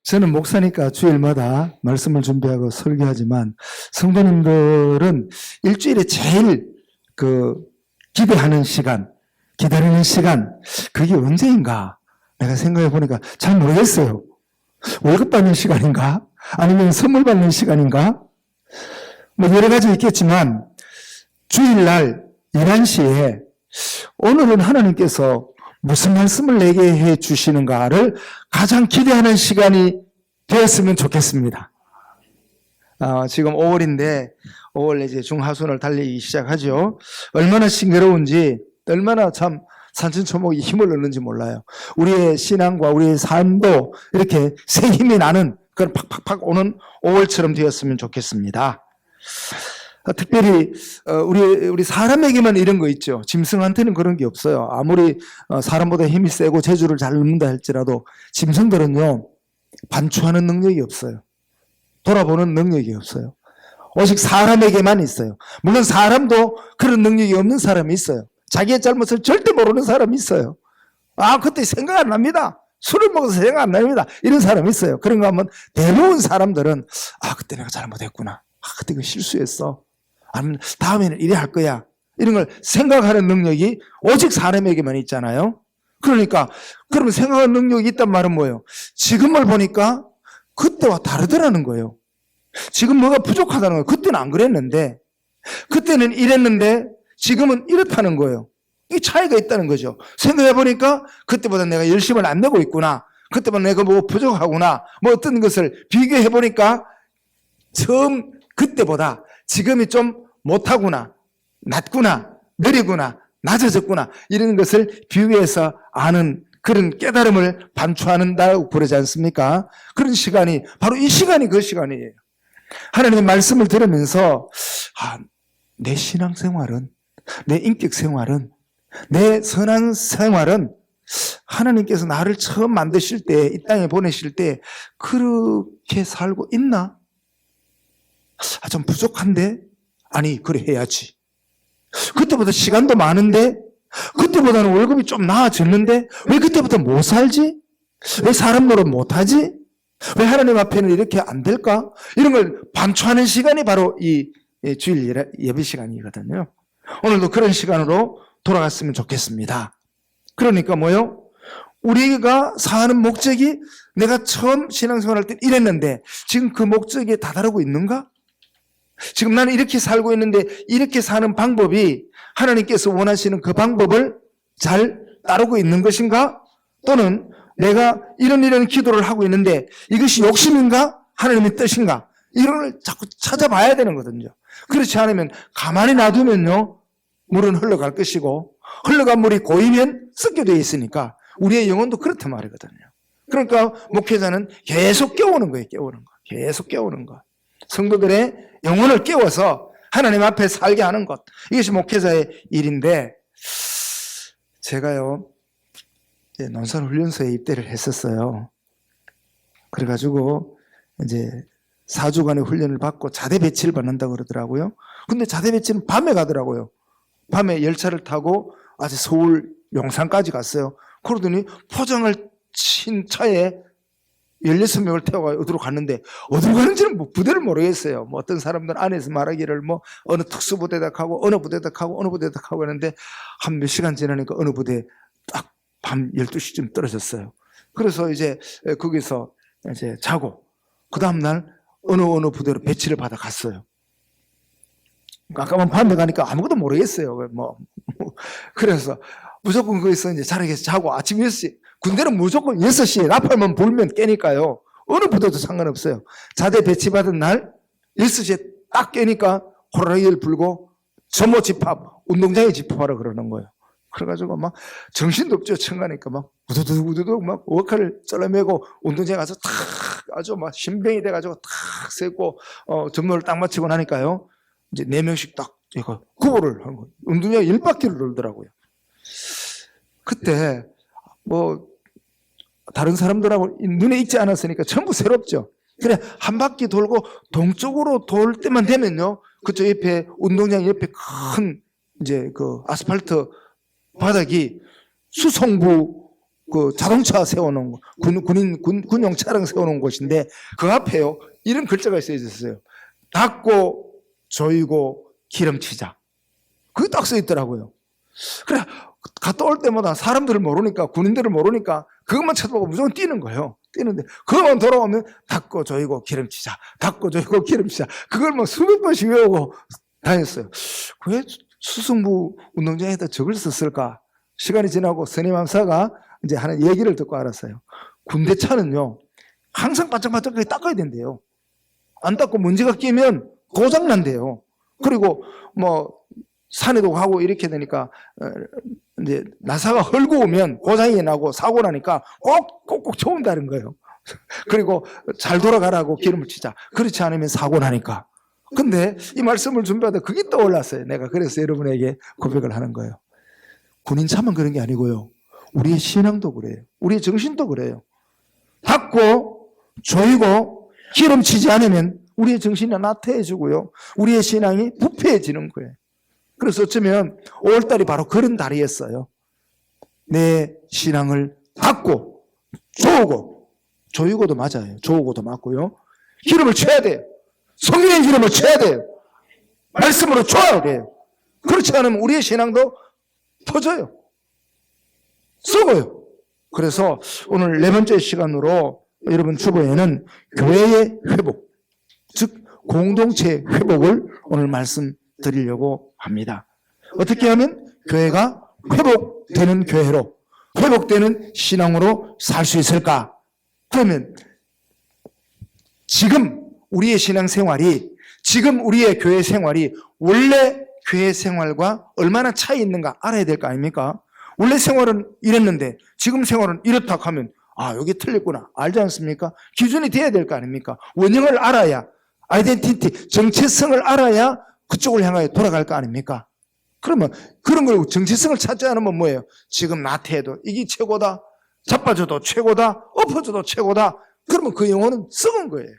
저는 목사니까 주일마다 말씀을 준비하고 설교하지만 성도님들은 일주일에 제일 기대하는 시간, 기다리는 시간, 그게 언제인가? 내가 생각해 보니까 잘 모르겠어요. 월급 받는 시간인가? 아니면 선물 받는 시간인가? 뭐 여러 가지 있겠지만 주일날 11시에 오늘은 하나님께서 무슨 말씀을 내게 해 주시는가를 가장 기대하는 시간이 되었으면 좋겠습니다. 지금 5월인데 5월 이제 중하순을 달리기 시작하죠. 얼마나 싱그러운지, 얼마나 참 산천초목이 힘을 얻는지 몰라요. 우리의 신앙과 우리의 삶도 이렇게 새 힘이 나는 그런 팍팍팍 오는 5월처럼 되었으면 좋겠습니다. 특별히 우리 사람에게만 이런 거 있죠. 짐승한테는 그런 게 없어요. 아무리 사람보다 힘이 세고 재주를 잘 넣는다 할지라도 짐승들은요 반추하는 능력이 없어요. 돌아보는 능력이 없어요. 오직 사람에게만 있어요. 물론 사람도 그런 능력이 없는 사람이 있어요. 자기의 잘못을 절대 모르는 사람이 있어요. 그때 생각 안 납니다. 술을 먹어서 생각 안 납니다. 이런 사람이 있어요. 그런가 하면 대부분 사람들은 그때 내가 잘못했구나. 그때 그 실수했어. 아니면 다음에는 이래 할 거야. 이런 걸 생각하는 능력이 오직 사람에게만 있잖아요. 그러니까 그러면 생각하는 능력이 있단 말은 뭐예요? 지금을 보니까 그때와 다르더라는 거예요. 지금 뭐가 부족하다는 거예요. 그때는 안 그랬는데, 그때는 이랬는데 지금은 이렇다는 거예요. 이 차이가 있다는 거죠. 생각해 보니까 그때보다 내가 열심을 안 내고 있구나. 그때보다 내가 뭐 부족하구나. 뭐 어떤 것을 비교해 보니까 처음 그때보다 지금이 좀 못하구나, 낮구나, 느리구나, 낮아졌구나 이런 것을 비교해서 아는 그런 깨달음을 반추한다고 부르지 않습니까? 그런 시간이 바로 이 시간이 그 시간이에요. 하나님의 말씀을 들으면서 내 신앙생활은, 내 인격생활은, 내 선한 생활은 하나님께서 나를 처음 만드실 때, 이 땅에 보내실 때 그렇게 살고 있나? 좀 부족한데? 아니, 그래 해야지. 그때보다 시간도 많은데? 그때보다는 월급이 좀 나아졌는데? 왜 그때보다 못 살지? 왜 사람 노릇 못하지? 왜 하나님 앞에는 이렇게 안 될까? 이런 걸 반추하는 시간이 바로 이 주일 예배 시간이거든요. 오늘도 그런 시간으로 돌아갔으면 좋겠습니다. 그러니까 뭐요? 우리가 사는 목적이 내가 처음 신앙생활할 때 이랬는데 지금 그 목적에 다다르고 있는가? 지금 나는 이렇게 살고 있는데 이렇게 사는 방법이 하나님께서 원하시는 그 방법을 잘 따르고 있는 것인가? 또는 내가 이런 기도를 하고 있는데 이것이 욕심인가? 하나님의 뜻인가? 이런 걸 자꾸 찾아봐야 되는 거거든요. 그렇지 않으면 가만히 놔두면요 물은 흘러갈 것이고 흘러간 물이 고이면 썩게 되어 있으니까 우리의 영혼도 그렇단 말이거든요. 그러니까 목회자는 계속 깨우는 거예요. 계속 깨우는 것. 성도들의 영혼을 깨워서 하나님 앞에 살게 하는 것. 이것이 목회자의 일인데, 제가요 논산훈련소에 입대를 했었어요. 그래가지고 이제 4주간의 훈련을 받고 자대 배치를 받는다고 그러더라고요. 근데 자대 배치는 밤에 가더라고요. 밤에 열차를 타고 아주 서울 용산까지 갔어요. 그러더니 포장을 친 차에 16명을 태워가 어디로 갔는데 어디로 가는지는 부대를 모르겠어요. 어떤 사람들은 안에서 말하기를 어느 특수부대다 가고 어느 부대다 가고 어느 부대다 가고 하는데 한 몇 시간 지나니까 어느 부대 딱 밤 12시쯤 떨어졌어요. 그래서 이제 거기서 이제 자고 그 다음날 어느 부대로 배치를 받아 갔어요. 아까만 밤에 가니까 아무것도 모르겠어요. 그래서 무조건 거기서 이제 자락에서 자고 아침 6시, 군대는 무조건 6시에 나팔만 불면 깨니까요. 어느 부대도 상관없어요. 자대 배치받은 날 6시에 딱 깨니까 호라라기를 불고 전모 집합, 운동장에 집합하라 그러는 거예요. 그래가지고 정신도 없죠. 청가니까 우두둑 워카를 쩔어매고 운동장에 가서 탁 아주 신병이 돼가지고 탁 세고 전모를 딱 마치고 나니까요. 이제 4명씩 딱 구호를 하는 거예요. 운동장에 1바퀴를 돌더라고요. 그때 다른 사람들하고 눈에 익지 않았으니까 전부 새롭죠. 그래 한 바퀴 돌고 동쪽으로 돌 때만 되면요, 그쪽 옆에 운동장 옆에 큰 이제 그 아스팔트 바닥이 수송부 그 자동차 세워놓은 거, 군용 차량 세워놓은 곳인데 그 앞에요 이런 글자가 써있었어요. 닦고 조이고 기름치자. 그게 딱 써있더라고요. 그래 갔다 올 때마다 사람들을 모르니까, 군인들을 모르니까 그것만 쳐다보고 무조건 뛰는 거예요. 뛰는데 그것만 돌아오면 닦고 조이고 기름치자, 닦고 조이고 기름치자. 그걸 뭐 수백 번씩 외우고 다녔어요. 왜 수승부 운동장에다 저걸 썼을까? 시간이 지나고 선임함사가 이제 하는 얘기를 듣고 알았어요. 군대 차는요 항상 반짝반짝하게 닦아야 된대요. 안 닦고 먼지가 끼면 고장 난대요. 그리고 뭐 산에도 가고 이렇게 되니까 이제 나사가 헐고 오면 고장이 나고 사고 나니까 꼭꼭 쳐온다는 거예요. 그리고 잘 돌아가라고 기름을 치자. 그렇지 않으면 사고 나니까. 근데 이 말씀을 준비하다 그게 떠올랐어요. 내가 그래서 여러분에게 고백을 하는 거예요. 군인 차만 그런 게 아니고요. 우리의 신앙도 그래요. 우리의 정신도 그래요. 닦고 조이고 기름치지 않으면 우리의 정신이 나태해지고요. 우리의 신앙이 부패해지는 거예요. 그래서 어쩌면 5월달이 바로 그런 달이었어요. 내 신앙을 닦고 조우고, 조이고도 맞아요. 조우고도 맞고요. 기름을 쳐야 돼요. 성령의 기름을 쳐야 돼요. 말씀으로 줘야 돼요. 그렇지 않으면 우리의 신앙도 터져요. 썩어요. 그래서 오늘 네 번째 시간으로 여러분 주보에는 교회의 회복, 즉 공동체의 회복을 오늘 말씀드리려고 합니다. 어떻게 하면 교회가 회복되는 교회로, 회복되는 신앙으로 살 수 있을까? 그러면 지금 우리의 신앙생활이, 지금 우리의 교회 생활이 원래 교회 생활과 얼마나 차이 있는가 알아야 될 거 아닙니까? 원래 생활은 이랬는데 지금 생활은 이렇다 하면 여기 틀렸구나 알지 않습니까? 기준이 돼야 될 거 아닙니까? 원형을 알아야, 아이덴티티, 정체성을 알아야 그쪽을 향하여 돌아갈 거 아닙니까? 그러면 그런 걸 정체성을 찾지 않으면 뭐예요? 지금 나태해도 이게 최고다, 자빠져도 최고다, 엎어져도 최고다. 그러면 그 영혼은 썩은 거예요.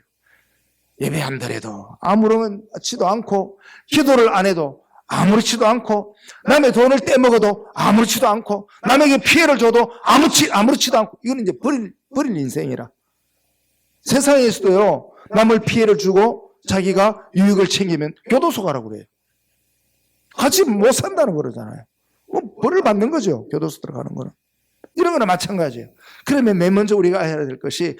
예배 안 드려도 아무렇지도 않고, 기도를 안 해도 아무렇지도 않고, 남의 돈을 떼먹어도 아무렇지도 않고, 남에게 피해를 줘도 아무렇지도 않고, 이건 이제 버릴 인생이라. 세상에서도요, 남을 피해를 주고 자기가 유익을 챙기면 교도소 가라고 그래요. 같이 못 산다는 거잖아요. 벌을 받는 거죠. 교도소 들어가는 거는. 이런 거나 마찬가지예요. 그러면 맨 먼저 우리가 해야 될 것이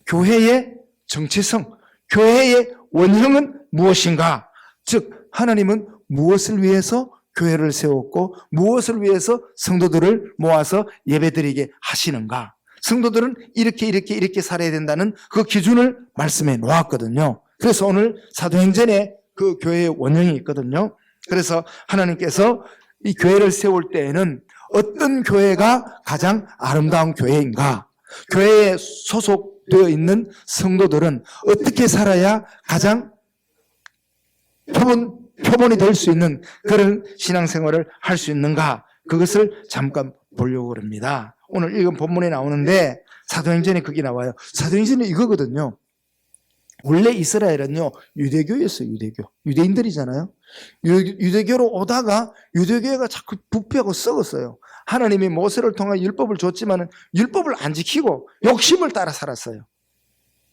교회의 정체성, 교회의 원형은 무엇인가? 즉 하나님은 무엇을 위해서 교회를 세웠고 무엇을 위해서 성도들을 모아서 예배드리게 하시는가? 성도들은 이렇게 살아야 된다는 그 기준을 말씀해 놓았거든요. 그래서 오늘 사도행전에 그 교회의 원형이 있거든요. 그래서 하나님께서 이 교회를 세울 때에는 어떤 교회가 가장 아름다운 교회인가? 교회에 소속되어 있는 성도들은 어떻게 살아야 가장 표본이 될 수 있는 그런 신앙생활을 할 수 있는가? 그것을 잠깐 보려고 합니다. 오늘 읽은 본문에 나오는데 사도행전에 그게 나와요. 사도행전은 이거거든요. 원래 이스라엘은요 유대교였어요. 유대인들이잖아요. 유대교로 오다가 유대교회가 자꾸 부패하고 썩었어요. 하나님이 모세를 통해 율법을 줬지만 율법을 안 지키고 욕심을 따라 살았어요.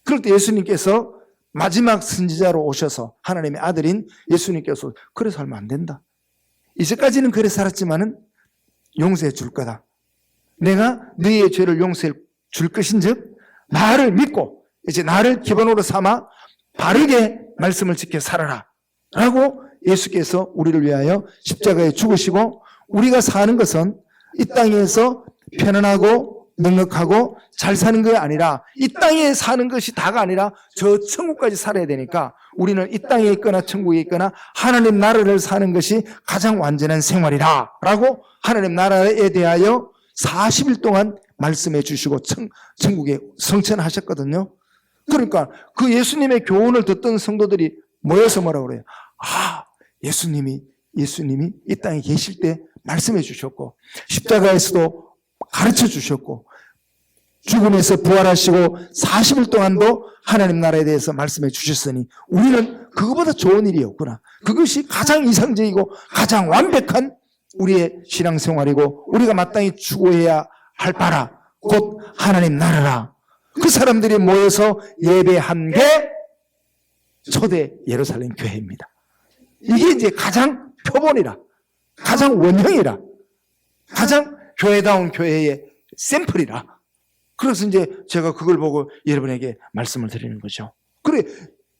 그럴 때 예수님께서 마지막 선지자로 오셔서 하나님의 아들인 예수님께서 그래 살면 안 된다. 이제까지는 그래 살았지만은 용서해 줄 거다. 내가 너희의 죄를 용서해 줄 것인즉 나를 믿고 이제 나를 기본으로 삼아 바르게 말씀을 지켜 살아라 라고 예수께서 우리를 위하여 십자가에 죽으시고 우리가 사는 것은 이 땅에서 편안하고 넉넉하고 잘 사는 게 아니라 이 땅에 사는 것이 다가 아니라 저 천국까지 살아야 되니까 우리는 이 땅에 있거나 천국에 있거나 하나님 나라를 사는 것이 가장 완전한 생활이라 라고 하나님 나라에 대하여 40일 동안 말씀해 주시고 천국에 성천하셨거든요. 그러니까 그 예수님의 교훈을 듣던 성도들이 모여서 뭐라고 그래요? 예수님이 이 땅에 계실 때 말씀해 주셨고 십자가에서도 가르쳐 주셨고 죽음에서 부활하시고 40일 동안도 하나님 나라에 대해서 말씀해 주셨으니 우리는 그거보다 좋은 일이 없구나. 그것이 가장 이상적이고 가장 완벽한 우리의 신앙생활이고 우리가 마땅히 추구해야 할 바라 곧 하나님 나라라. 그 사람들이 모여서 예배한 게 초대 예루살렘 교회입니다. 이게 이제 가장 표본이라, 가장 원형이라, 가장 교회다운 교회의 샘플이라. 그래서 이제 제가 그걸 보고 여러분에게 말씀을 드리는 거죠. 그래,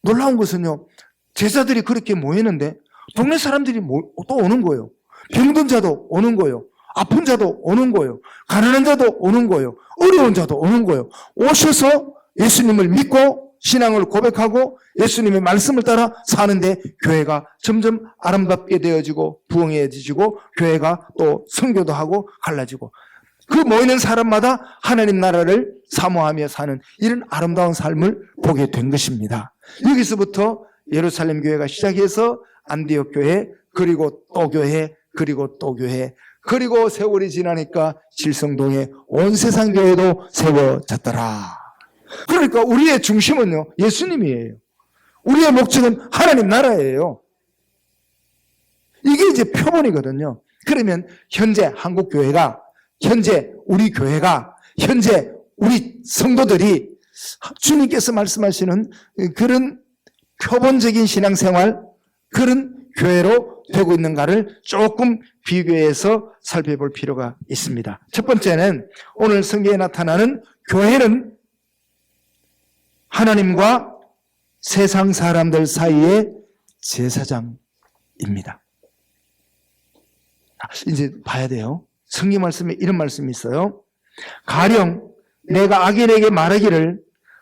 놀라운 것은요, 제자들이 그렇게 모이는데 동네 사람들이 또 오는 거예요. 병든 자도 오는 거예요. 아픈 자도 오는 거예요. 가난한 자도 오는 거예요. 어려운 자도 오는 거예요. 오셔서 예수님을 믿고 신앙을 고백하고 예수님의 말씀을 따라 사는데 교회가 점점 아름답게 되어지고 부흥해지고 교회가 또 선교도 하고 갈라지고 그 모이는 사람마다 하나님 나라를 사모하며 사는 이런 아름다운 삶을 보게 된 것입니다. 여기서부터 예루살렘 교회가 시작해서 안디옥 교회, 그리고 또 교회, 그리고 또 교회, 그리고 세월이 지나니까 칠성동에 온 세상 교회도 세워졌더라. 그러니까 우리의 중심은요, 예수님이에요. 우리의 목적은 하나님 나라예요. 이게 이제 표본이거든요. 그러면 현재 한국 교회가, 현재 우리 교회가, 현재 우리 성도들이 주님께서 말씀하시는 그런 표본적인 신앙생활, 그런 교회로 되고 있는가를 조금 비교해서 살펴볼 필요가 있습니다. 첫 번째는 오늘 성경에 나타나는 교회는 하나님과 세상 사람들 사이의 제사장입니다. 이제 봐야 돼요. 성경 말씀에 이런 말씀이 있어요. 가령 내가 악인에게 말하기를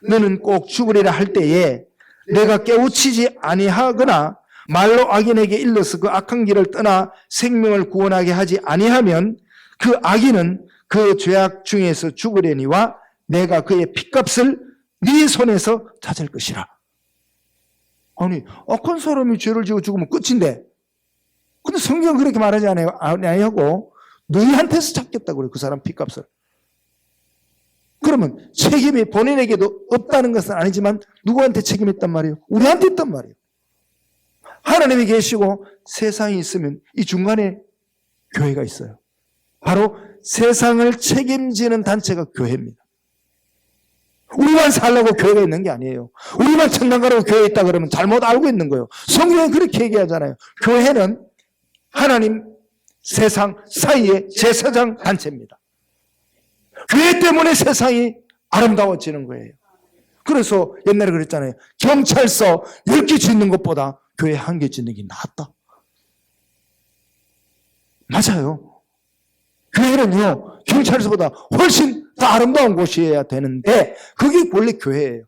너는 꼭 죽으리라 할 때에 내가 깨우치지 아니하거나 말로 악인에게 일러서 그 악한 길을 떠나 생명을 구원하게 하지 아니하면 그 악인은 그 죄악 중에서 죽으려니와 내가 그의 핏값을 네 손에서 찾을 것이라. 아니, 악한 사람이 죄를 지어 죽으면 끝인데, 근데 성경은 그렇게 말하지 아니하고 너희한테서 찾겠다고 그래, 그 사람 핏값을. 그러면 책임이 본인에게도 없다는 것은 아니지만 누구한테 책임이 있단 말이에요? 우리한테 있단 말이에요. 하나님이 계시고 세상이 있으면 이 중간에 교회가 있어요. 바로 세상을 책임지는 단체가 교회입니다. 우리만 살려고 교회가 있는 게 아니에요. 우리만 천당 가라고 교회에 있다 그러면 잘못 알고 있는 거예요. 성경은 그렇게 얘기하잖아요. 교회는 하나님, 세상 사이의 제사장 단체입니다. 교회 때문에 세상이 아름다워지는 거예요. 그래서 옛날에 그랬잖아요. 경찰서 10개 짓는 것보다 교회 1개 짓는 게 낫다. 맞아요. 교회는요, 경찰서보다 훨씬 더 아름다운 곳이어야 되는데 그게 원래 교회예요.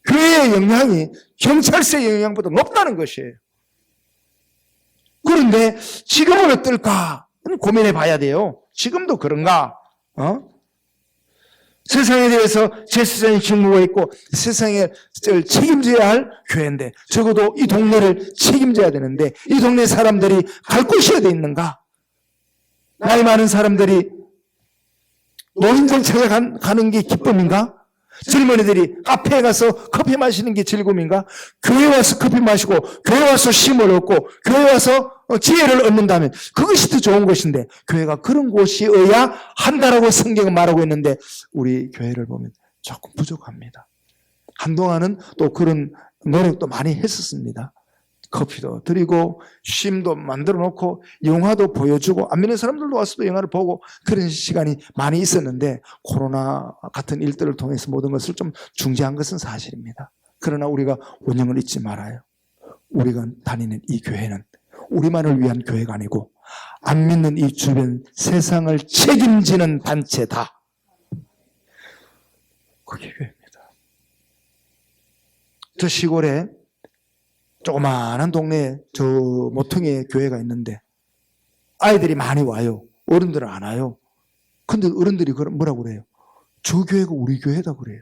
교회의 영향이 경찰서의 영향보다 높다는 것이에요. 그런데 지금은 어떨까? 고민해 봐야 돼요. 지금도 그런가? 세상에 대해서 제사장의 직무가 있고 세상에 책임져야 할 교회인데 적어도 이 동네를 책임져야 되는데 이 동네 사람들이 갈 곳이 어디 있는가? 나이 많은 사람들이 노인정 찾아가는 게 기쁨인가? 젊은이들이 카페에 가서 커피 마시는 게 즐거움인가? 교회 와서 커피 마시고 교회 와서 쉼을 얻고 교회 와서 지혜를 얻는다면 그것이 더 좋은 것인데 교회가 그런 곳이어야 한다라고 성경은 말하고 있는데 우리 교회를 보면 조금 부족합니다. 한동안은 또 그런 노력도 많이 했었습니다. 커피도 드리고 쉼도 만들어 놓고 영화도 보여주고 안 믿는 사람들도 와서 또 영화를 보고 그런 시간이 많이 있었는데 코로나 같은 일들을 통해서 모든 것을 좀 중지한 것은 사실입니다. 그러나 우리가 원형을 잊지 말아요. 우리가 다니는 이 교회는 우리만을 위한 교회가 아니고 안 믿는 이 주변 세상을 책임지는 단체다. 그게 교회입니다. 저 시골에 조그마한 동네에 저 모퉁이에 교회가 있는데 아이들이 많이 와요. 어른들은 안 와요. 근데 어른들이 뭐라고 그래요? 저 교회가 우리 교회다 그래요.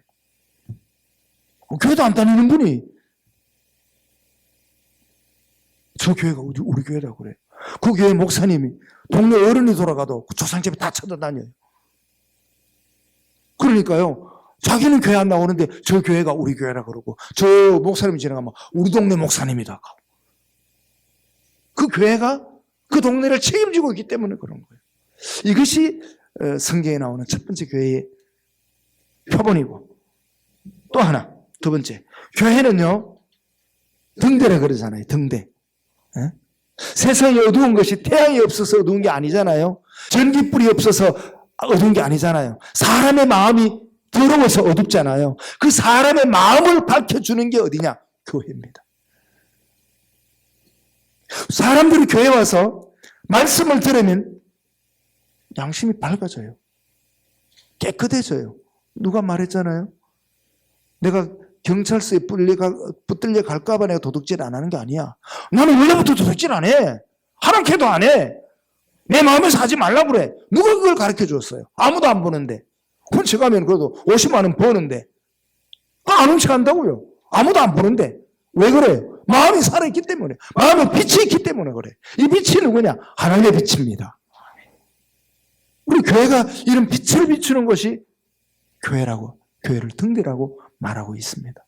교회도 안 다니는 분이 저 교회가 우리 교회다 그래요. 그 교회 목사님이 동네 어른이 돌아가도 그 조상집에 다 찾아다녀요. 그러니까요. 자기는 교회 안 나오는데 저 교회가 우리 교회라 그러고 저 목사님이 지나가면 우리 동네 목사님이다. 그 교회가 그 동네를 책임지고 있기 때문에 그런 거예요. 이것이 성경에 나오는 첫 번째 교회의 표본이고, 또 하나, 두 번째, 교회는요 등대라 그러잖아요. 등대. 세상이 어두운 것이 태양이 없어서 어두운 게 아니잖아요. 전기불이 없어서 어두운 게 아니잖아요. 사람의 마음이 더러워서 어둡잖아요. 그 사람의 마음을 밝혀주는 게 어디냐? 교회입니다. 사람들이 교회 와서 말씀을 들으면 양심이 밝아져요. 깨끗해져요. 누가 말했잖아요. 내가 경찰서에 붙들려 갈까봐 내가 도둑질 안 하는 게 아니야. 나는 원래부터 도둑질 안 해. 하랑캐도 안 해. 내 마음에서 하지 말라고 그래. 누가 그걸 가르쳐 줬어요? 아무도 안 보는데. 훔쳐 가면 그래도 50만 원 버는데. 안 훔쳐 간다고요. 아무도 안 보는데. 왜 그래요? 마음이 살아있기 때문에. 마음에 빛이 있기 때문에 그래. 이 빛이 누구냐? 하나님의 빛입니다. 우리 교회가 이런 빛을 비추는 것이 교회라고, 교회를 등대라고 말하고 있습니다.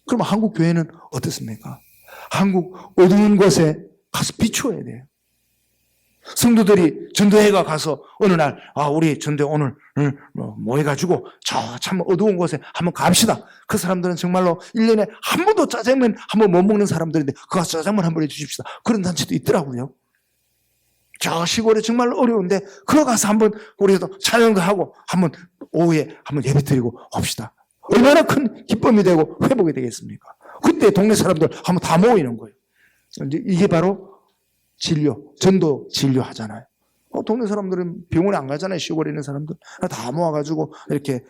그럼 한국 교회는 어떻습니까? 한국 어두운 곳에 가서 비추어야 돼요. 성도들이 전도회가 가서 어느 날 우리 전도회 오늘 모여가지고 저 참 어두운 곳에 한번 갑시다. 그 사람들은 정말로 1년에 한 번도 짜장면 한번 못 먹는 사람들인데 그가 짜장면 한번 해주십시다. 그런 단체도 있더라고요. 저 시골에 정말 어려운데 그거 가서 한번 우리도 찬양도 하고 한번 오후에 한번 예배 드리고 옵시다. 얼마나 큰 기쁨이 되고 회복이 되겠습니까? 그때 동네 사람들 한번 다 모이는 거예요. 이게 바로 진료, 전도 진료 하잖아요. 동네 사람들은 병원에 안 가잖아요. 시골에 있는 사람들. 다 모아가지고 이렇게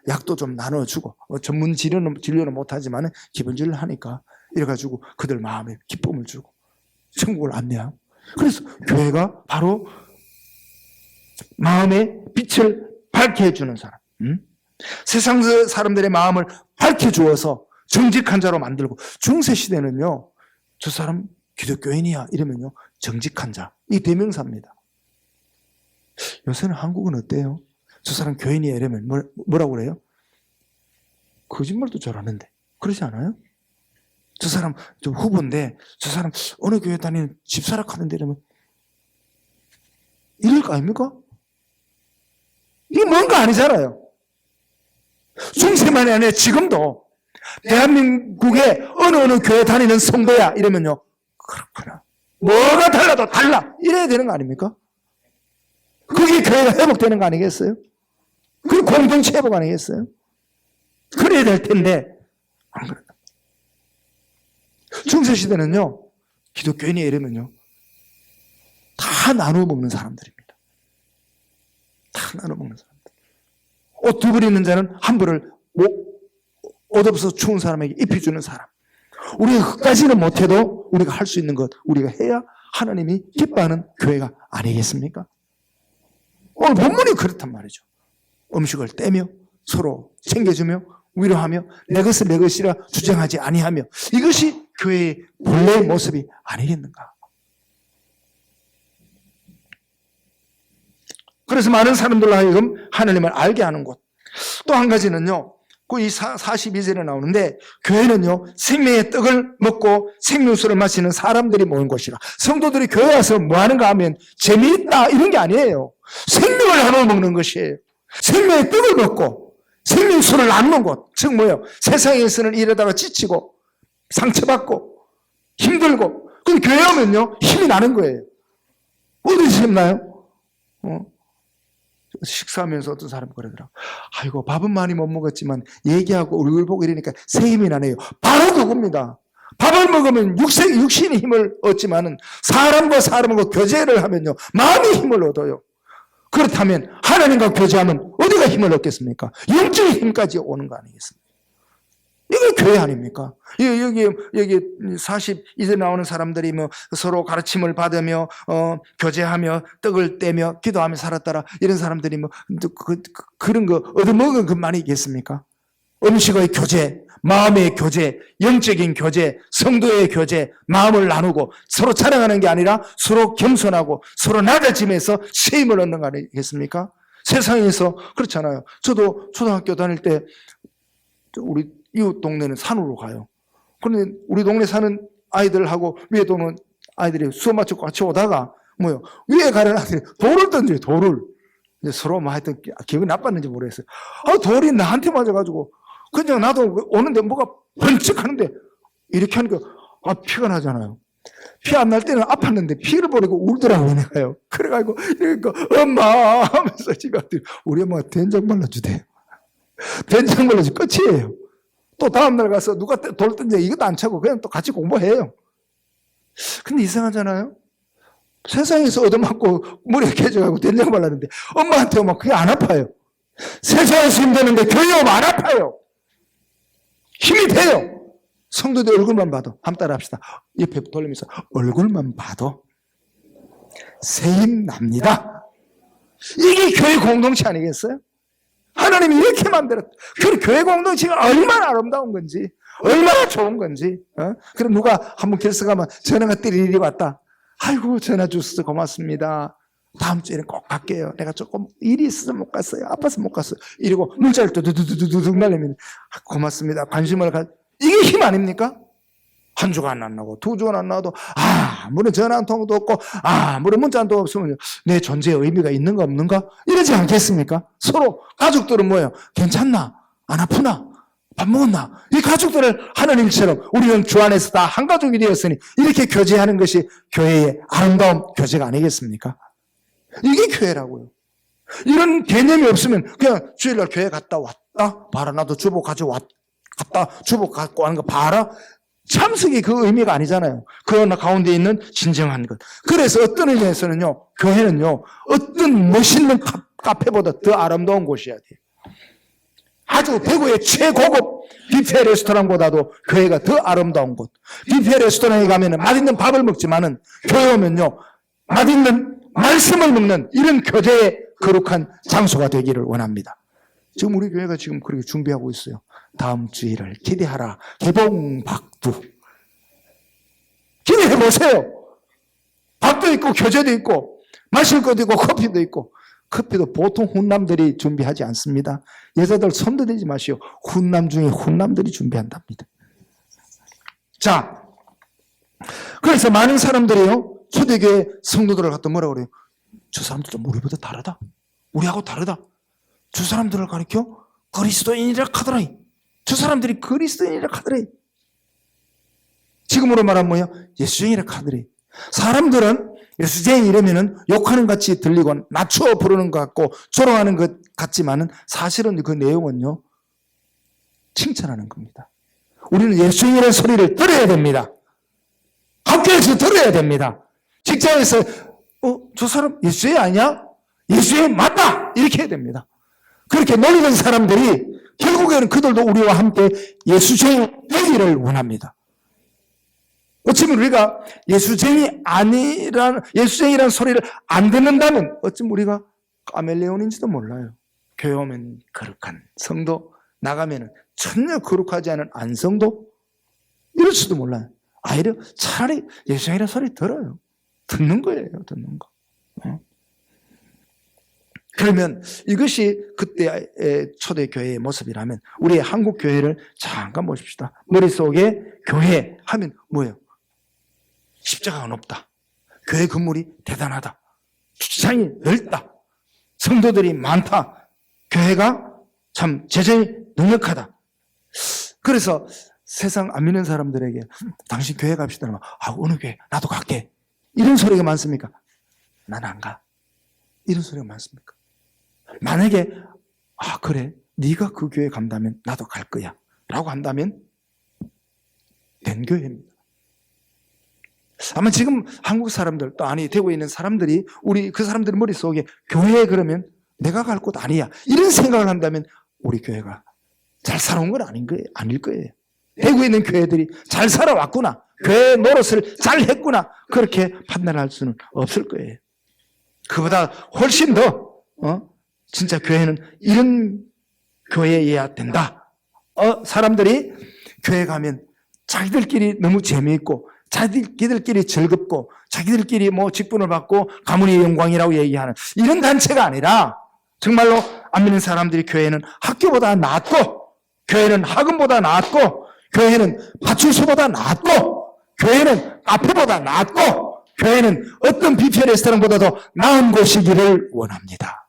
약도 좀 나눠주고 전문 진료는 못하지만 기본 진료를 하니까 이래가지고 그들 마음에 기쁨을 주고 천국을 안내하고. 그래서 교회가 바로 마음의 빛을 밝혀주는 사람. 세상 사람들의 마음을 밝혀주어서 정직한 자로 만들고, 중세시대는요 저 사람 기독교인이야 이러면요 정직한 자, 이 대명사입니다. 요새는 한국은 어때요? 저 사람 교인이야 이러면 뭐라고 그래요? 거짓말도 잘하는데 그러지 않아요? 저 사람 좀 후보인데 저 사람 어느 교회 다니는 집사락하는데 이러면 이럴 거 아닙니까? 이게 뭔가 아니잖아요. 중세만이 아니라 지금도 대한민국의 어느 교회 다니는 성도야 이러면요 그렇구나, 뭐가 달라도 달라 이래야 되는 거 아닙니까? 그게 교회가 회복되는 거 아니겠어요? 그게 공동체 회복 아니겠어요? 그래야 될 텐데 안 그래요. 중세시대는요 기독교인이 이러면요 다 나눠 먹는 사람들입니다. 다 나눠 먹는 사람들. 옷 두 벌 있는 자는 한 벌을 옷 없어서 추운 사람에게 입혀주는 사람. 우리가 그까지는 못해도 우리가 할 수 있는 것 우리가 해야 하나님이 기뻐하는 교회가 아니겠습니까? 오늘 본문이 그렇단 말이죠. 음식을 떼며 서로 챙겨주며 위로하며 내 것은 내 것이라 주장하지 아니하며, 이것이 교회의 본래의 모습이 아니겠는가. 그래서 많은 사람들로 하여금 하나님을 알게 하는 곳. 또 한 가지는요, 그 이 42절에 나오는데, 교회는요 생명의 떡을 먹고 생명수를 마시는 사람들이 모인 곳이라. 성도들이 교회 와서 뭐 하는가 하면 재미있다 이런 게 아니에요. 생명을 나눠 먹는 것이에요. 생명의 떡을 먹고 생명수를 나누는 곳. 즉 뭐예요? 세상에서는 이러다가 지치고 상처받고 힘들고, 그럼 교회 오면요 힘이 나는 거예요. 어디서 힘나요? 식사하면서 어떤 사람이 그러더라고. 아이고 밥은 많이 못 먹었지만 얘기하고 얼굴 보고 이러니까 새 힘이 나네요. 바로 그겁니다. 밥을 먹으면 육신의 힘을 얻지만은 사람과 사람과 교제를 하면요 마음의 힘을 얻어요. 그렇다면 하나님과 교제하면 어디가 힘을 얻겠습니까? 영적인 힘까지 오는 거 아니겠습니까? 이게 교회 아닙니까? 여기 42절 나오는 사람들이 뭐 서로 가르침을 받으며 교제하며 떡을 떼며 기도하며 살았더라, 이런 사람들이 뭐 그런 거 얻어먹은 것만이겠습니까? 음식의 교제, 마음의 교제, 영적인 교제, 성도의 교제, 마음을 나누고 서로 자랑하는 게 아니라 서로 겸손하고 서로 낮아짐에서 쉐임을 얻는 거 아니겠습니까? 세상에서 그렇잖아요. 저도 초등학교 다닐 때 우리 이웃 동네는 산으로 가요. 그런데 우리 동네 사는 아이들하고 위에 도는 아이들이 수업 마치고 같이 오다가 뭐요? 위에 가는 아이들이 돌을 던져요. 돌을. 이제 서로 뭐 하여튼 기분이 나빴는지 모르겠어요. 돌이 나한테 맞아가지고 그냥 나도 오는데 뭐가 번쩍 하는데 이렇게 하니까 피가 나잖아요. 피 안 날 때는 아팠는데 피를 보내고 울더라고요, 내가요. 그래가지고 그러니까 엄마 하면서 집에 왔더니 우리 엄마가 된장 발라주대요. 된장 발라주 끝이에요. 또 다음날 가서 누가 돌 던져 이것도 안 차고 그냥 또 같이 공부해요. 근데 이상하잖아요. 세상에서 얻어맞고 머리가 깨져가고 된장 발랐는데 엄마한테 오면 그게 안 아파요. 세상에서 힘드는데 교회 오면 안 아파요. 힘이 돼요. 성도들 얼굴만 봐도 한번 따라 합시다. 옆에 돌리면서 얼굴만 봐도 새 힘 납니다. 이게 교회 공동체 아니겠어요? 하나님이 이렇게 만들었다. 그 교회 공동체가 얼마나 아름다운 건지, 얼마나 좋은 건지. 그럼 누가 한번 결석하면 전화가 띠리리 왔다. 아이고 전화 주셔서 고맙습니다. 다음 주에는 꼭 갈게요. 내가 조금 일이 있어서 못 갔어요. 아파서 못 갔어요. 이러고 문자를 두두두두둑 날리면 고맙습니다. 관심을 이게 힘 아닙니까? 한 주간 안 나고 두 주간 안 나와도 아무런 전화 한 통도 없고 아무런 문자 한 통 없으면 내 존재의 의미가 있는가 없는가? 이러지 않겠습니까? 서로 가족들은 뭐예요? 괜찮나? 안 아프나? 밥 먹었나? 이 가족들을 하는 일처럼 우리는 주 안에서 다 한 가족이 되었으니 이렇게 교제하는 것이 교회의 아름다운 교제가 아니겠습니까? 이게 교회라고요. 이런 개념이 없으면 그냥 주일날 교회 갔다 왔다 봐라. 나도 주보 가져왔다. 갔다 주보 갖고 와는 거 봐라. 참석이 그 의미가 아니잖아요. 그 가운데 있는 진정한 것. 그래서 어떤 의미에서는요, 교회는요, 어떤 멋있는 카페보다 더 아름다운 곳이어야 돼요. 아주 대구의 최고급 뷔페 레스토랑보다도 교회가 더 아름다운 곳. 뷔페 레스토랑에 가면은 맛있는 밥을 먹지만은 교회 오면요, 맛있는 말씀을 먹는 이런 교제의 거룩한 장소가 되기를 원합니다. 지금 우리 교회가 지금 그렇게 준비하고 있어요. 다음 주일을 기대하라. 개봉박두. 기대해 보세요. 밥도 있고 교제도 있고 마실 것도 있고 커피도 있고. 커피도 보통 훈남들이 준비하지 않습니다. 여자들 손도 대지 마시오. 훈남 중에 훈남들이 준비한답니다. 자, 그래서 많은 사람들이요, 초대교회 성도들을 갖다 뭐라고 그래요? 저 사람들은 우리보다 다르다. 우리하고 다르다. 저 사람들을 가리켜 그리스도인이라 하더라. 저 사람들이 그리스도인이라 하더라. 지금으로 말하면 뭐야? 예수쟁이라 하더라. 사람들은 예수쟁이 이러면은 욕하는 것 같이 들리고 낮춰 부르는 것 같고 조롱하는 것 같지만은 사실은 그 내용은요, 칭찬하는 겁니다. 우리는 예수쟁이라는 소리를 들어야 됩니다. 학교에서 들어야 됩니다. 직장에서 저 사람 예수쟁이 아니야? 예수쟁이 맞다! 이렇게 해야 됩니다. 그렇게 놀리는 사람들이 결국에는 그들도 우리와 함께 예수쟁이 되기를 원합니다. 어쩌면 우리가 예수쟁이라는 소리를 안 듣는다면 어쩌면 우리가 카멜레온인지도 몰라요. 교회 오면 거룩한 성도, 나가면 전혀 거룩하지 않은 안성도, 이럴 수도 몰라요. 아이를 차라리 예수쟁이라는 소리 들어요. 듣는 거예요, 듣는 거. 그러면 이것이 그때의 초대교회의 모습이라면 우리의 한국 교회를 잠깐 보십시다. 머릿속에 교회 하면 뭐예요? 십자가가 높다. 교회 건물이 대단하다. 주차장이 넓다. 성도들이 많다. 교회가 참 재정이 넉넉하다. 그래서 세상 안 믿는 사람들에게 당신 교회 갑시다 하면 어느 교회? 나도 갈게. 이런 소리가 많습니까? 난 안 가. 이런 소리가 많습니까? 만약에 그래 네가 그 교회 간다면 나도 갈 거야 라고 한다면 된 교회입니다. 아마 지금 한국 사람들 또 대구에 있는 사람들이 우리 그 사람들 머릿속에 교회에 그러면 내가 갈 곳 아니야 이런 생각을 한다면 우리 교회가 잘 살아온 건 아닐 거예요. 대구에 있는 교회들이 잘 살아왔구나, 교회 노릇을 잘 했구나, 그렇게 판단할 수는 없을 거예요. 그보다 훨씬 더 진짜 교회는 이런 교회여야 된다. 사람들이 교회 가면 자기들끼리 너무 재미있고 자기들끼리 즐겁고 자기들끼리 뭐 직분을 받고 가문의 영광이라고 얘기하는 이런 단체가 아니라 정말로 안 믿는 사람들이 교회는 학교보다 낫고 교회는 학원보다 낫고 교회는 파출소보다 낫고 교회는 카페보다 낫고 교회는 어떤 뷔페 레스토랑보다도 나은 곳이기를 원합니다.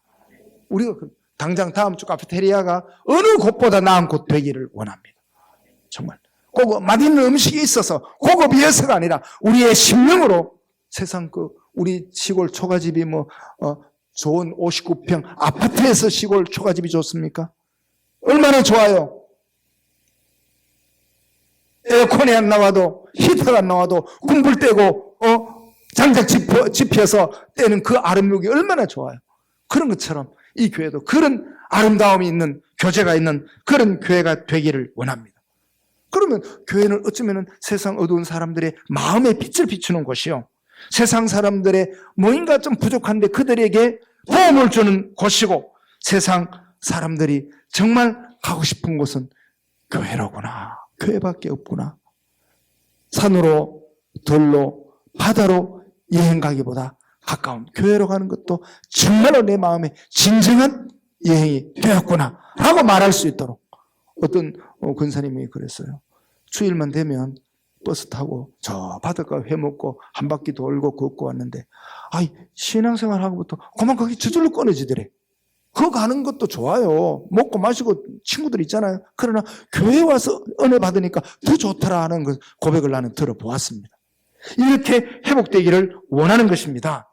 우리가 당장 다음 주 카페테리아가 어느 곳보다 나은 곳 되기를 원합니다. 정말. 꼭 맛있는 음식이 있어서 고급이어서가 아니라 우리의 심령으로 세상 우리 시골 초가집이 좋은 59평 아파트에서 시골 초가집이 좋습니까? 얼마나 좋아요. 에어컨이 안 나와도 히터가 안 나와도 군불 떼고 장작 집혀서 떼는 그 아름다움이 얼마나 좋아요. 그런 것처럼 이 교회도 그런 아름다움이 있는 교제가 있는 그런 교회가 되기를 원합니다. 그러면 교회는 어쩌면 세상 어두운 사람들의 마음에 빛을 비추는 곳이요, 세상 사람들의 뭔가 좀 부족한데 그들에게 도움을 주는 곳이고, 세상 사람들이 정말 가고 싶은 곳은 교회로구나, 교회밖에 없구나. 산으로 들로 바다로 여행 가기보다 가까운 교회로 가는 것도 정말로 내 마음에 진정한 여행이 되었구나 라고 말할 수 있도록. 어떤 권사님이 그랬어요. 주일만 되면 버스 타고 저 바닷가 회 먹고 한 바퀴 돌고 걷고 왔는데, 신앙생활 하고부터 그만 거기 저절로 끊어지더래. 그거 가는 것도 좋아요. 먹고 마시고 친구들 있잖아요. 그러나 교회 와서 은혜 받으니까 더 좋더라 하는 그 고백을 나는 들어보았습니다. 이렇게 회복되기를 원하는 것입니다.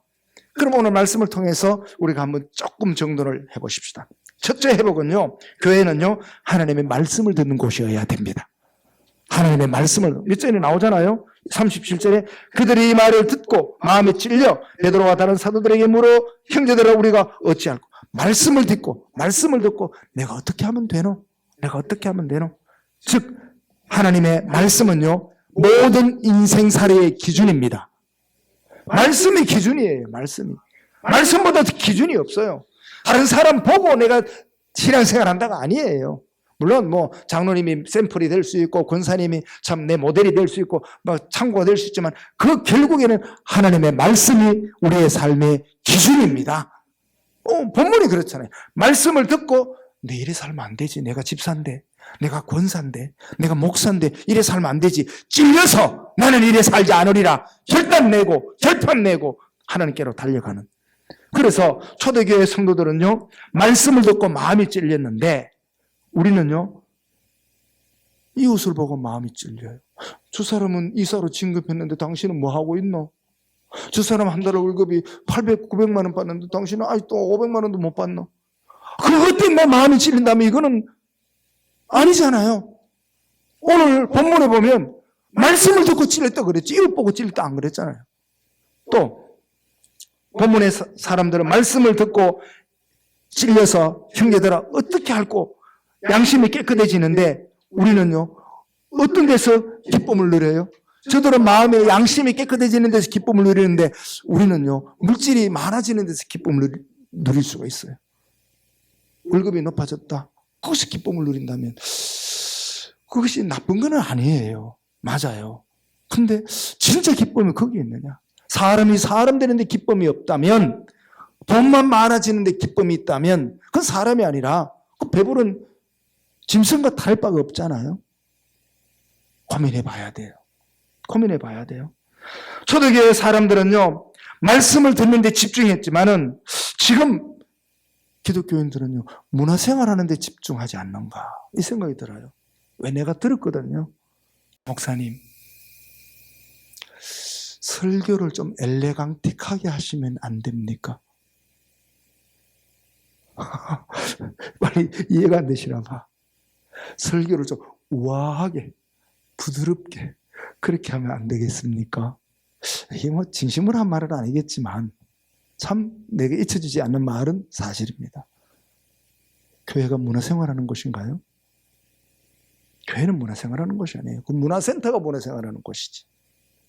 그럼 오늘 말씀을 통해서 우리가 한번 조금 정돈을 해보십시다. 첫째 회복은요, 교회는요, 하나님의 말씀을 듣는 곳이어야 됩니다. 하나님의 말씀을, 몇 절에 나오잖아요. 37절에 그들이 이 말을 듣고 마음에 찔려 베드로와 다른 사도들에게 물어 형제들아 우리가 어찌할꼬. 말씀을 듣고 내가 어떻게 하면 되노? 내가 어떻게 하면 되노? 즉 하나님의 말씀은요, 모든 인생사례의 기준입니다. 말씀이 기준이에요. 말씀보다 말씀보다 없어요. 다른 사람 보고 내가 신앙생활 한다가 아니에요. 물론 장로님이 샘플이 될 수 있고 권사님이 참 내 모델이 될 수 있고 참고가 될 수 있지만, 그 결국에는 하나님의 말씀이 우리의 삶의 기준입니다. 본문이 그렇잖아요. 말씀을 듣고 내 이래 살면 안 되지. 내가 집사인데, 내가 권사인데, 내가 목사인데 이래 살면 안 되지. 찔려서 나는 이래 살지 않으리라 결단 내고 결판 내고 하나님께로 달려가는. 그래서 초대교회 성도들은요, 말씀을 듣고 마음이 찔렸는데, 우리는요, 이웃을 보고 마음이 찔려요. 저 사람은 이사로 진급했는데 당신은 뭐 하고 있노? 저 사람 한 달에 월급이 800, 900만 원 받는데 당신은 아직도 500만 원도 못 받노? 그것 때문에 마음이 찔린다면 이거는 아니잖아요. 오늘 본문에 보면 말씀을 듣고 찔렸다 그랬지, 이웃 보고 찔렸다 안 그랬잖아요. 또 본문의 사람들은 말씀을 듣고 찔려서 형제들아 어떻게 할꼬 양심이 깨끗해지는데, 우리는요 어떤 데서 기쁨을 누려요? 저들은 마음의 양심이 깨끗해지는 데서 기쁨을 누리는데, 우리는요 물질이 많아지는 데서 기쁨을 누릴 수가 있어요. 월급이 높아졌다, 거기서 기쁨을 누린다면 그것이 나쁜 건 아니에요. 맞아요. 근데 진짜 기쁨이 거기에 있느냐? 사람이 사람 되는데 기쁨이 없다면, 돈만 많아지는데 기쁨이 있다면 그건 사람이 아니라 그 배부른 짐승과 다를 바가 없잖아요. 고민해 봐야 돼요. 초대교회 사람들은요 말씀을 듣는 데 집중했지만은, 지금 기독교인들은요 문화생활하는 데 집중하지 않는가, 이 생각이 들어요. 왜? 내가 들었거든요. 목사님, 설교를 좀 엘레강틱하게 하시면 안 됩니까? 빨리 이해가 안 되시나 봐. 설교를 좀 우아하게 부드럽게 그렇게 하면 안 되겠습니까? 이게 진심으로 한 말은 아니겠지만 참 내게 잊혀지지 않는 말은 사실입니다. 교회가 문화생활하는 곳인가요? 교회는 문화생활하는 곳이 아니에요. 그 문화센터가 문화생활하는 곳이지.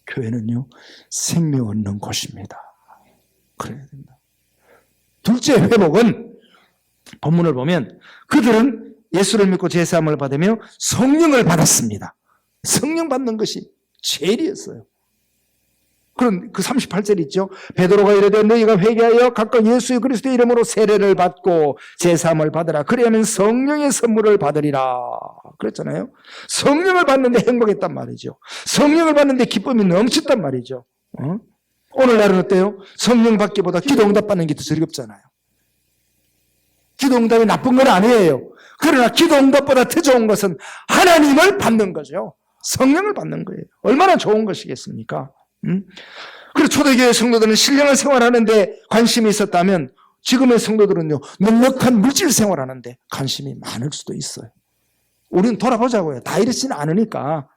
교회는요 생명 얻는 곳입니다. 그래야 된다. 둘째 회복은 본문을 보면 그들은 예수를 믿고 제사함을 받으며 성령을 받았습니다. 성령 받는 것이 제일이었어요. 그런 그 38절 있죠. 베드로가 이르되 너희가 회개하여 각각 예수의 그리스도 이름으로 세례를 받고 제사함을 받으라. 그리하면 성령의 선물을 받으리라. 그랬잖아요. 성령을 받는데 행복했단 말이죠. 성령을 받는데 기쁨이 넘쳤단 말이죠. 오늘날은 어때요? 성령 받기보다 기도 응답 받는 게 더 즐겁잖아요. 기도 응답이 나쁜 건 아니에요. 그러나 기도 응답보다 더 좋은 것은 하나님을 받는 거죠. 성령을 받는 거예요. 얼마나 좋은 것이겠습니까? 그리고 초대교회 성도들은 신령한 생활하는데 관심이 있었다면 지금의 성도들은요, 넉넉한 물질 생활하는데 관심이 많을 수도 있어요. 우리는 돌아보자고요. 다 이렇지는 않으니까.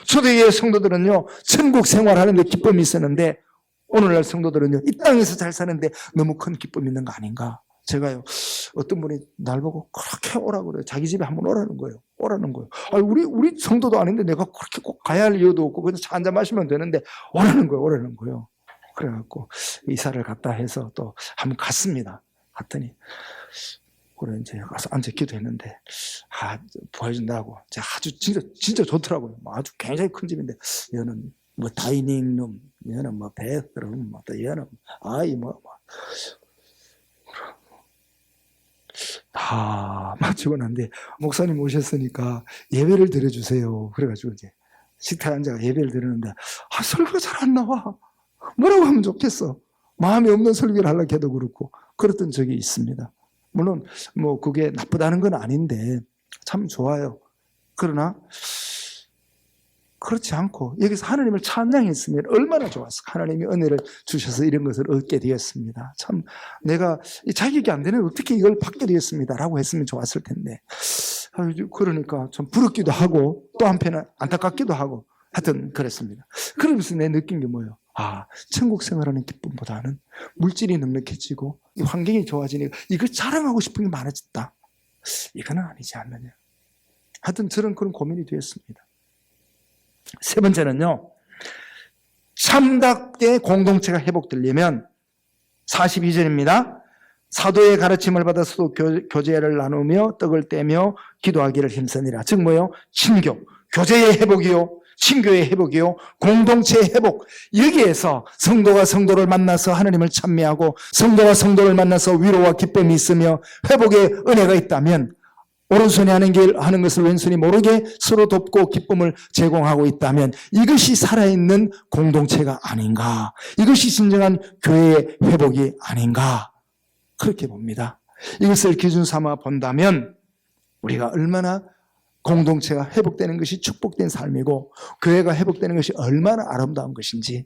초대교회 성도들은요, 천국 생활하는데 기쁨이 있었는데 오늘날 성도들은요, 이 땅에서 잘 사는데 너무 큰 기쁨이 있는 거 아닌가. 제가요, 어떤 분이 날 보고 그렇게 오라고 그래요. 자기 집에 한번 오라는 거예요. 오라는 거예요. 아니, 우리 성도도 아닌데 내가 그렇게 꼭 가야 할 이유도 없고 그냥 차 한잔 마시면 되는데 오라는 거예요. 오라는 거예요. 그래갖고 이사를 갔다 해서 또 한번 갔습니다. 갔더니 그래 이제 가서 앉아 기도했는데 보여준다고 아주 진짜 좋더라고요. 아주 굉장히 큰 집인데 얘는 뭐 다이닝룸, 얘는 뭐 베드룸, 또 얘는 다 마치고 난데 목사님 오셨으니까 예배를 드려주세요. 그래가지고 이제 식탁에 앉아서 예배를 드리는데 설교가 잘 안 나와. 뭐라고 하면 좋겠어. 마음이 없는 설교를 하려고 해도 그렇고 그랬던 적이 있습니다. 물론 뭐 그게 나쁘다는 건 아닌데 참 좋아요. 그러나 그렇지 않고 여기서 하나님을 찬양했으면 얼마나 좋았을까. 하나님이 은혜를 주셔서 이런 것을 얻게 되었습니다. 참 내가 자격이 안 되는 어떻게 이걸 받게 되었습니다 라고 했으면 좋았을 텐데 그러니까 좀 부럽기도 하고 또 한편은 안타깝기도 하고 하여튼 그랬습니다. 그러면서 내 느낀 게 뭐예요? 천국 생활하는 기쁨보다는 물질이 넉넉해지고 환경이 좋아지니까 이걸 자랑하고 싶은 게 많아졌다. 이거는 아니지 않느냐. 하여튼 저는 그런 고민이 되었습니다. 세 번째는요, 참답게 공동체가 회복되려면 42절입니다. 사도의 가르침을 받아서도 교제를 나누며 떡을 떼며 기도하기를 힘쓰니라. 즉 뭐요? 친교, 교제의 회복이요, 친교의 회복이요, 공동체의 회복. 여기에서 성도가 성도를 만나서 하나님을 찬미하고 성도가 성도를 만나서 위로와 기쁨이 있으며 회복의 은혜가 있다면 오른손이 하는 것을 왼손이 모르게 서로 돕고 기쁨을 제공하고 있다면 이것이 살아있는 공동체가 아닌가. 이것이 진정한 교회의 회복이 아닌가. 그렇게 봅니다. 이것을 기준 삼아 본다면 우리가 얼마나 공동체가 회복되는 것이 축복된 삶이고 교회가 회복되는 것이 얼마나 아름다운 것인지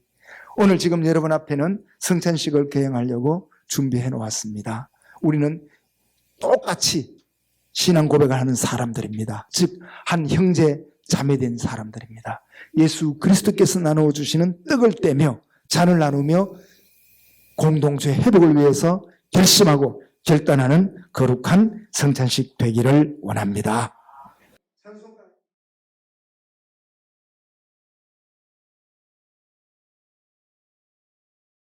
오늘 지금 여러분 앞에는 성찬식을 계행하려고 준비해 놓았습니다. 우리는 똑같이 신앙 고백을 하는 사람들입니다. 즉 한 형제 자매된 사람들입니다. 예수 그리스도께서 나누어 주시는 떡을 떼며 잔을 나누며 공동체 회복을 위해서 결심하고 결단하는 거룩한 성찬식 되기를 원합니다.